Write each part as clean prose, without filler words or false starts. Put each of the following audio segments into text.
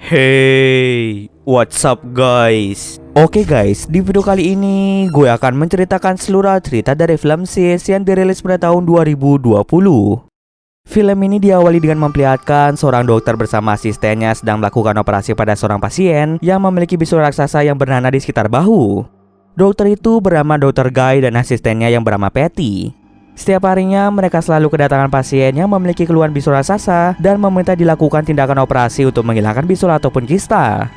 Hey, what's up guys? Oke guys, di video kali ini gue akan menceritakan seluruh cerita dari film Sis yang dirilis pada tahun 2020. Film ini diawali dengan memperlihatkan seorang dokter bersama asistennya sedang melakukan operasi pada seorang pasien yang memiliki bisul raksasa yang bernanah di sekitar bahu. Dokter itu bernama Dr. Guy dan asistennya yang bernama Patty. Setiap harinya mereka selalu kedatangan pasien yang memiliki keluhan bisul raksasa dan meminta dilakukan tindakan operasi untuk menghilangkan bisul ataupun kista.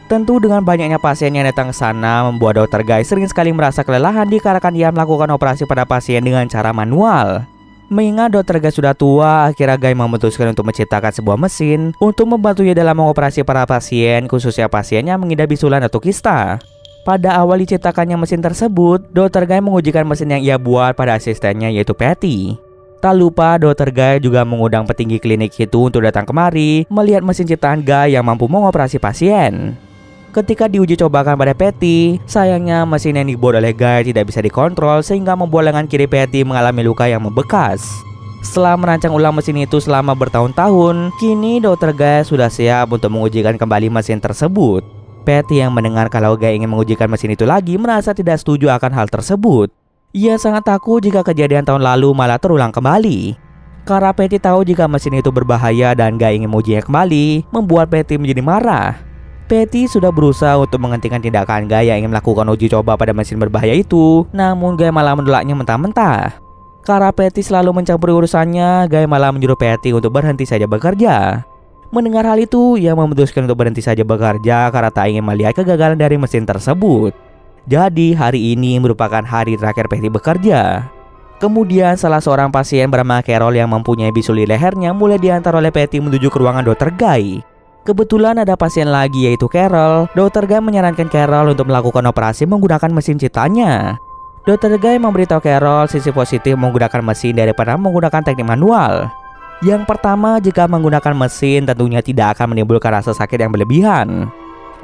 Tentu dengan banyaknya pasien yang datang ke sana membuat Dr. Guy sering sekali merasa kelelahan dikarenakan ia melakukan operasi pada pasien dengan cara manual. Mengingat Dr. Guy sudah tua, akhirnya Guy memutuskan untuk menciptakan sebuah mesin untuk membantunya dalam mengoperasi para pasien, khususnya pasien yang mengidap bisulan atau kista. Pada awal diciptakannya mesin tersebut, Dr. Guy mengujikan mesin yang ia buat pada asistennya yaitu Patty. Tak lupa Dr. Guy juga mengundang petinggi klinik itu untuk datang kemari melihat mesin ciptaan Guy yang mampu mengoperasi pasien. Ketika diuji cobakan pada Patty, sayangnya mesin yang dibuat oleh Guy tidak bisa dikontrol sehingga membuat lengan kiri Patty mengalami luka yang membekas. Setelah merancang ulang mesin itu selama bertahun-tahun, kini Dr. Guy sudah siap untuk mengujikan kembali mesin tersebut. Patty yang mendengar kalau Guy ingin mengujikan mesin itu lagi merasa tidak setuju akan hal tersebut. Ia sangat takut jika kejadian tahun lalu malah terulang kembali. Karena Patty tahu jika mesin itu berbahaya dan Guy ingin mengujinya kembali, membuat Patty menjadi marah. Patty sudah berusaha untuk menghentikan tindakan Guy yang ingin melakukan uji coba pada mesin berbahaya itu, namun Guy malah menolaknya mentah-mentah. Karena Patty selalu mencampuri urusannya, Guy malah menyuruh Patty untuk berhenti saja bekerja. Mendengar hal itu, ia memutuskan untuk berhenti saja bekerja karena tak ingin melihat kegagalan dari mesin tersebut. Jadi hari ini merupakan hari terakhir Patty bekerja. Kemudian salah seorang pasien bernama Carol yang mempunyai bisul di lehernya mulai diantar oleh Patty menuju ke ruangan Dr. Guy. Kebetulan ada pasien lagi yaitu Carol. Dr. Guy menyarankan Carol untuk melakukan operasi menggunakan mesin ciptaannya. Dr. Guy memberitahu Carol sisi positif menggunakan mesin daripada menggunakan teknik manual. Yang pertama, jika menggunakan mesin tentunya tidak akan menimbulkan rasa sakit yang berlebihan.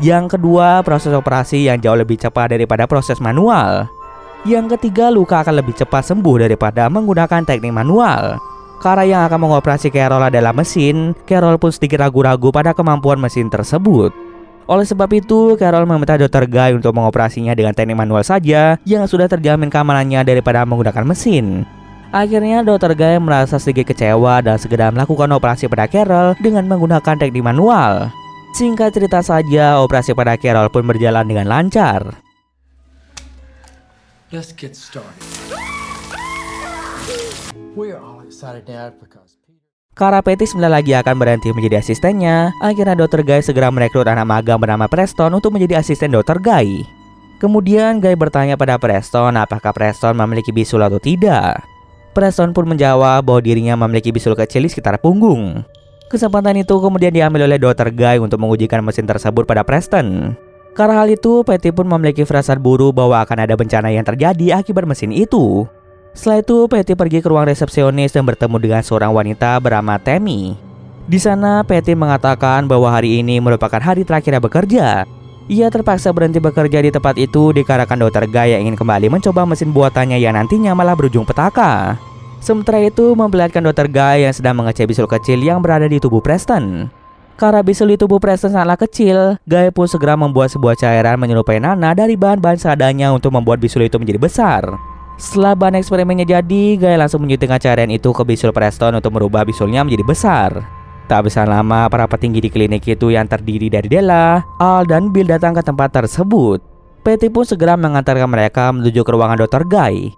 Yang kedua, proses operasi yang jauh lebih cepat daripada proses manual. Yang ketiga, luka akan lebih cepat sembuh daripada menggunakan teknik manual. Karena yang akan mengoperasi Carol adalah mesin, Carol pun sedikit ragu-ragu pada kemampuan mesin tersebut. Oleh sebab itu, Carol meminta Dr. Guy untuk mengoperasinya dengan teknik manual saja yang sudah terjamin keamanannya daripada menggunakan mesin. Akhirnya Dr. Guy merasa sedikit kecewa dan segera melakukan operasi pada Carol dengan menggunakan teknik manual. Singkat cerita saja, operasi pada Carol pun berjalan dengan lancar. Let's get started. We're all excited now because Karena Patty sebentar lagi akan berhenti menjadi asistennya, akhirnya Dr. Guy segera merekrut anak magang bernama Preston untuk menjadi asisten Dr. Guy. Kemudian Guy bertanya pada Preston apakah Preston memiliki bisul atau tidak. Preston pun menjawab bahwa dirinya memiliki bisul kecil di sekitar punggung. Kesempatan itu kemudian diambil oleh Dr. Guy untuk mengujikan mesin tersebut pada Preston. Karena hal itu, Patty pun memiliki firasat buruk bahwa akan ada bencana yang terjadi akibat mesin itu. Setelah itu, Patty pergi ke ruang resepsionis dan bertemu dengan seorang wanita bernama Tammy. Di sana, Patty mengatakan bahwa hari ini merupakan hari terakhirnya bekerja. Ia terpaksa berhenti bekerja di tempat itu dikarenakan Dr. Guy yang ingin kembali mencoba mesin buatannya yang nantinya malah berujung petaka. Sementara itu memperlihatkan Dr. Guy yang sedang mengecek bisul kecil yang berada di tubuh Preston. Karena bisul di tubuh Preston sangatlah kecil, Guy pun segera membuat sebuah cairan menyerupai nanah dari bahan-bahan seadanya untuk membuat bisul itu menjadi besar. Setelah bahan eksperimennya jadi, Guy langsung menyuntikkan cairan itu ke bisul Preston untuk merubah bisulnya menjadi besar. Tak bisa lama, para petinggi di klinik itu yang terdiri dari Della, Al, dan Bill datang ke tempat tersebut. Patty pun segera mengantarkan mereka menuju ke ruangan Dr. Guy.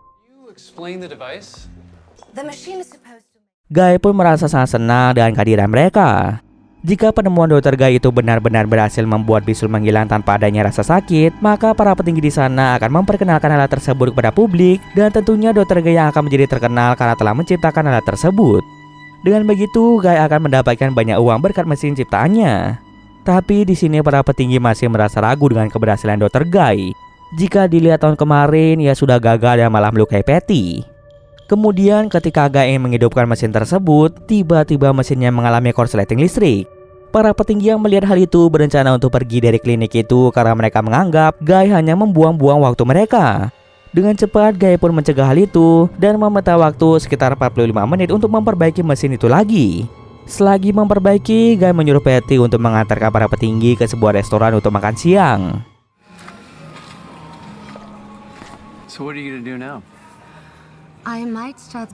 Guy pun merasa sangat senang dengan kehadiran mereka. Jika penemuan Dr. Guy itu benar-benar berhasil membuat bisul menghilang tanpa adanya rasa sakit, maka para petinggi di sana akan memperkenalkan alat tersebut kepada publik, dan tentunya Dr. Guy yang akan menjadi terkenal karena telah menciptakan alat tersebut. Dengan begitu, Guy akan mendapatkan banyak uang berkat mesin ciptaannya. Tapi di sini para petinggi masih merasa ragu dengan keberhasilan Dr. Guy. Jika dilihat tahun kemarin, ia sudah gagal dan malah melukai Patty. Kemudian ketika Guy ingin menghidupkan mesin tersebut, tiba-tiba mesinnya mengalami korsleting listrik. Para petinggi yang melihat hal itu berencana untuk pergi dari klinik itu karena mereka menganggap Guy hanya membuang-buang waktu mereka. Dengan cepat, Guy pun mencegah hal itu dan meminta waktu sekitar 45 menit untuk memperbaiki mesin itu lagi. Selagi memperbaiki, Guy menyuruh Patty untuk mengantarkan para petinggi ke sebuah restoran untuk makan siang. So what are you gonna do now? I might start.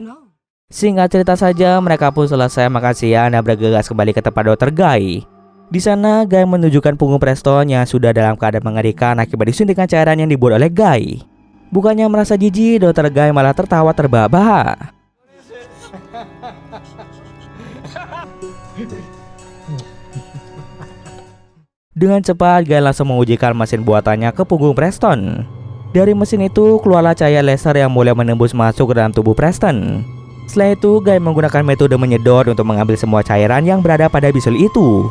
No. Singkat cerita saja, mereka pun selesai makan siang dan bergegas kembali ke tempat Dr. Guy. Di sana, Guy menunjukkan punggung Preston yang sudah dalam keadaan mengerikan akibat disuntikan cairan yang dibuat oleh Guy. Bukannya merasa jijik, Dr. Guy malah tertawa terbahak-bahak. Dengan cepat, Guy langsung mengujikan mesin buatannya ke punggung Preston. Dari mesin itu, keluarlah cahaya laser yang mulai menembus masuk ke dalam tubuh Preston. Setelah itu, Guy menggunakan metode menyedot untuk mengambil semua cairan yang berada pada bisul itu.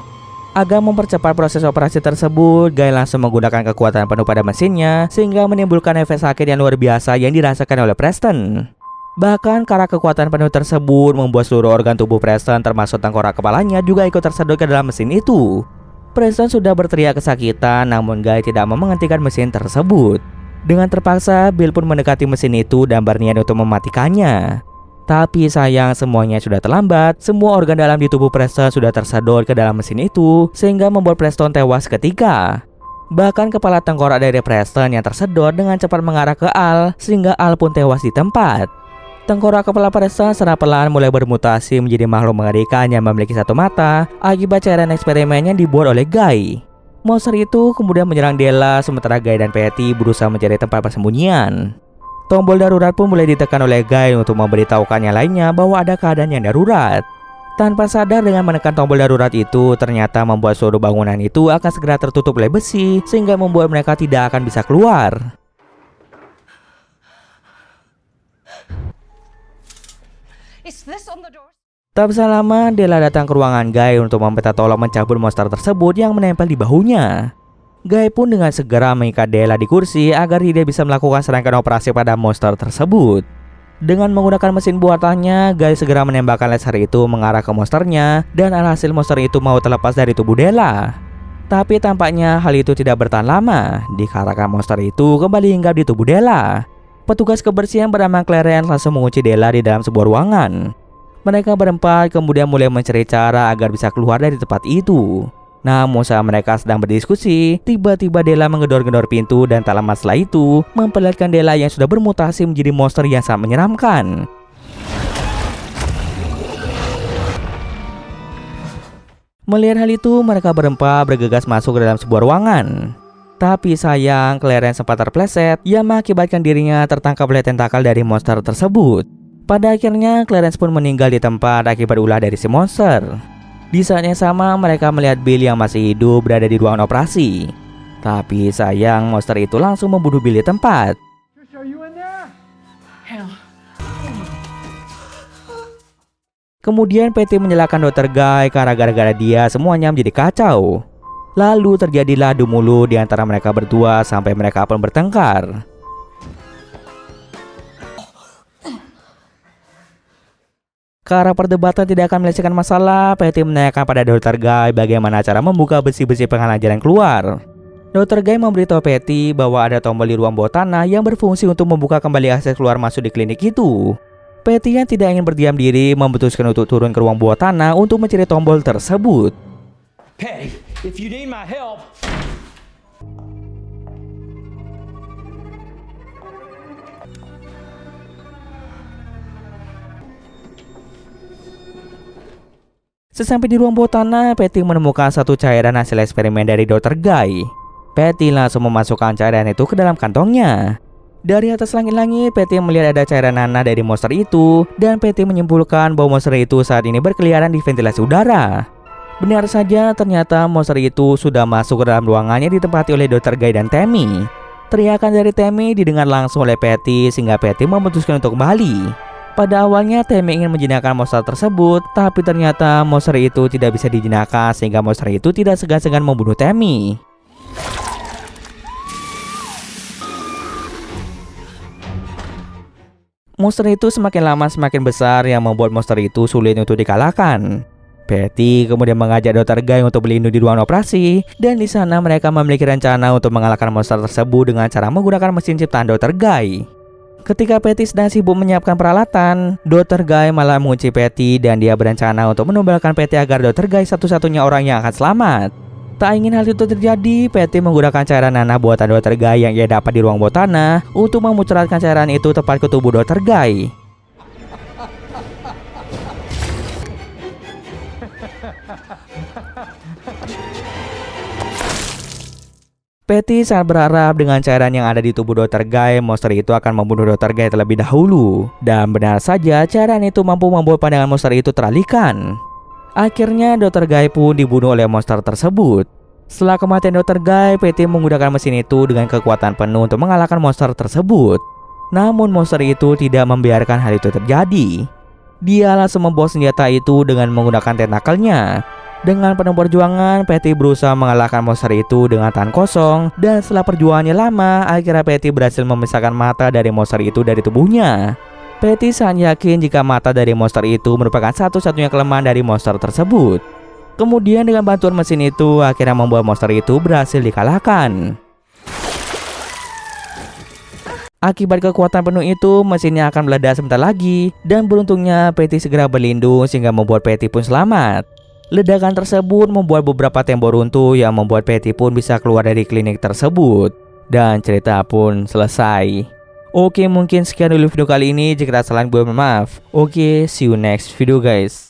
Agar mempercepat proses operasi tersebut, Guy langsung menggunakan kekuatan penuh pada mesinnya, sehingga menimbulkan efek sakit yang luar biasa yang dirasakan oleh Preston. Bahkan karena kekuatan penuh tersebut membuat seluruh organ tubuh Preston termasuk tengkorak kepalanya juga ikut tersedot ke dalam mesin itu. Preston sudah berteriak kesakitan, namun Guy tidak mau menghentikan mesin tersebut. Dengan terpaksa, Bill pun mendekati mesin itu dan berniat untuk mematikannya. Tapi sayang, semuanya sudah terlambat. Semua organ dalam di tubuh Preston sudah tersedot ke dalam mesin itu, sehingga membuat Preston tewas seketika. Bahkan kepala tengkorak dari Preston yang tersedot dengan cepat mengarah ke Al, sehingga Al pun tewas di tempat. Tengkorak kepala Preston secara pelan mulai bermutasi menjadi makhluk mengerikan yang memiliki satu mata akibat cairan eksperimen yang dibuat oleh Guy. Monster itu kemudian menyerang Della, sementara Guy dan Patty berusaha mencari tempat persembunyian. Tombol darurat pun mulai ditekan oleh Guy untuk memberitahukan yang lainnya bahwa ada keadaan yang darurat. Tanpa sadar, dengan menekan tombol darurat itu ternyata membuat seluruh bangunan itu akan segera tertutup oleh besi, sehingga membuat mereka tidak akan bisa keluar. Is this on the door? Tak bisa lama, Della datang ke ruangan Guy untuk meminta tolong mencabut monster tersebut yang menempel di bahunya. Guy pun dengan segera mengikat Della di kursi agar tidak bisa melakukan serangkaian operasi pada monster tersebut. Dengan menggunakan mesin buatannya, Guy segera menembakkan laser itu mengarah ke monsternya, dan alhasil monster itu mau terlepas dari tubuh Della. Tapi tampaknya hal itu tidak bertahan lama, dikarenakan monster itu kembali hinggap di tubuh Della. Petugas kebersihan bernama Clarence langsung mengunci Della di dalam sebuah ruangan. Mereka berempat kemudian mulai mencari cara agar bisa keluar dari tempat itu. Namun saat mereka sedang berdiskusi, tiba-tiba Della menggedor-gedor pintu dan tak lama setelah itu memperlihatkan Della yang sudah bermutasi menjadi monster yang sangat menyeramkan. Melihat hal itu, mereka berempat bergegas masuk ke dalam sebuah ruangan. Tapi sayang, Clarence sempat terpleset yang mengakibatkan dirinya tertangkap oleh tentakel dari monster tersebut. Pada akhirnya, Clarence pun meninggal di tempat akibat ulah dari si monster. Di saat yang sama, mereka melihat Bill yang masih hidup berada di ruangan operasi. Tapi sayang, monster itu langsung membunuh Bill di tempat. Trish, are you in there? Hell. Kemudian Patty menyalahkan Dr. Guy karena gara-gara dia semuanya menjadi kacau. Lalu terjadilah adu mulut di antara mereka berdua sampai mereka pun bertengkar. Karena perdebatan tidak akan menyelesaikan masalah, Patty menanyakan pada Dr. Guy bagaimana cara membuka besi-besi penghalang jalan keluar. Dr. Guy memberitahu Patty bahwa ada tombol di ruang bawah tanah yang berfungsi untuk membuka kembali akses keluar masuk di klinik itu. Patty yang tidak ingin berdiam diri memutuskan untuk turun ke ruang bawah tanah untuk mencari tombol tersebut. Patty, if you need my help. Sesampai di ruang bawah tanah, Patty menemukan satu cairan hasil eksperimen dari Dr. Guy. Patty langsung memasukkan cairan itu ke dalam kantongnya. Dari atas langit-langit, Patty melihat ada cairan nanah dari monster itu, dan Patty menyimpulkan bahwa monster itu saat ini berkeliaran di ventilasi udara. Benar saja, ternyata monster itu sudah masuk ke dalam ruangannya ditempati oleh Dr. Guy dan Tammy. Teriakan dari Tammy didengar langsung oleh Patty sehingga Patty memutuskan untuk kembali. Pada awalnya Tammy ingin menjinakkan monster tersebut, tapi ternyata monster itu tidak bisa dijinakkan sehingga monster itu tidak segan-segan membunuh Tammy. Monster itu semakin lama semakin besar yang membuat monster itu sulit untuk dikalahkan. Patty kemudian mengajak Dr. Guy untuk berlindung di ruangan operasi, dan di sana mereka memiliki rencana untuk mengalahkan monster tersebut dengan cara menggunakan mesin ciptaan Dr. Guy. Ketika Patty sedang sibuk menyiapkan peralatan, Dr. Guy malah mengunci Patty dan dia berencana untuk menumbalkan Patty agar Dr. Guy satu-satunya orang yang akan selamat. Tak ingin hal itu terjadi, Patty menggunakan cairan nanah buatan Dr. Guy yang ia dapat di ruang bawah tanah untuk memuncratkan cairan itu tepat ke tubuh Dr. Guy. Patty sangat berharap dengan cairan yang ada di tubuh Dr. Guy, monster itu akan membunuh Dr. Guy terlebih dahulu. Dan benar saja, cairan itu mampu membuat pandangan monster itu teralihkan. Akhirnya Dr. Guy pun dibunuh oleh monster tersebut. Setelah kematian Dr. Guy, Patty menggunakan mesin itu dengan kekuatan penuh untuk mengalahkan monster tersebut. Namun monster itu tidak membiarkan hal itu terjadi. Dia langsung membawa senjata itu dengan menggunakan tentakelnya. Dengan penuh perjuangan, Patty berusaha mengalahkan monster itu dengan tangan kosong. Dan setelah perjuangannya lama, akhirnya Patty berhasil memisahkan mata dari monster itu dari tubuhnya. Patty sangat yakin jika mata dari monster itu merupakan satu-satunya kelemahan dari monster tersebut. Kemudian dengan bantuan mesin itu, akhirnya membuat monster itu berhasil dikalahkan. Akibat kekuatan penuh itu, mesinnya akan meledak sebentar lagi. Dan beruntungnya, Patty segera berlindung sehingga membuat Patty pun selamat. Ledakan tersebut membuat beberapa tembok runtuh yang membuat Patty pun bisa keluar dari klinik tersebut. Dan cerita pun selesai. Oke, mungkin sekian dulu video kali ini. Jika ada kesalahan, gue mohon maaf. Oke, see you next video guys.